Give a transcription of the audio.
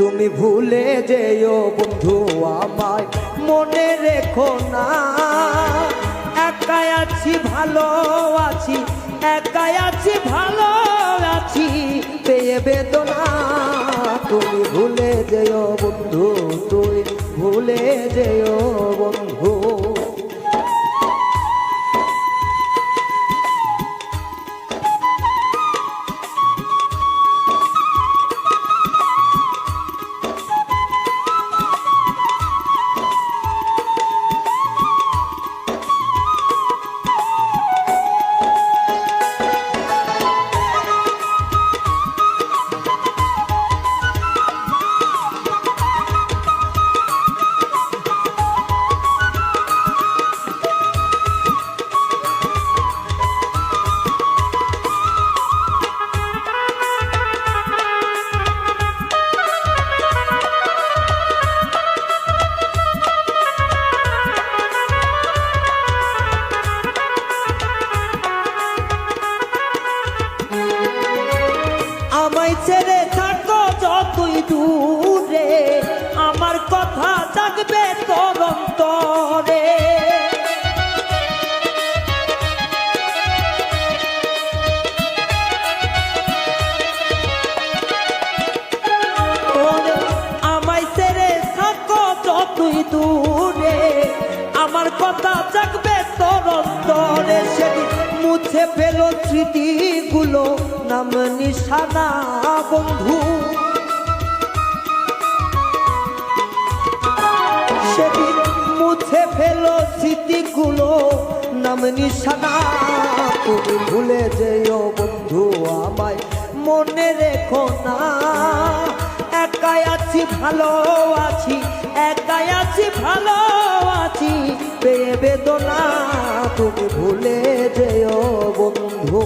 তুমি ভুলে যেও বন্ধু আমায় মনে রেখো না। একাই আছি ভালো আছি, একাই আছি ভালো আছি পেয়ে বেদনা। তুমি ভুলে যেও বন্ধু, তুই ভুলে যেও বন্ধু। আমায় ছেড়ে থাকো যতই দূরে, আমার কথা থাকবে তোর অন্তরে। আমায় ছেড়ে থাকো যতই দূরে, আমার কথা থাকবে তোর অন্তরে। সেদিন মুছে ফেলো স্মৃতিগুলো, নাম নিশানা বন্ধু। সেদিন মুছে ফেলো স্মৃতিগুলো, নাম নিশানা। তুমি ভুলে যেও বন্ধু আমায় মনে রেখো না। একাই আছি ভালো আছি, একাই আছি ভালো আছি পেয়ে বেদনা। তুমি ভুলে যেও বন্ধু।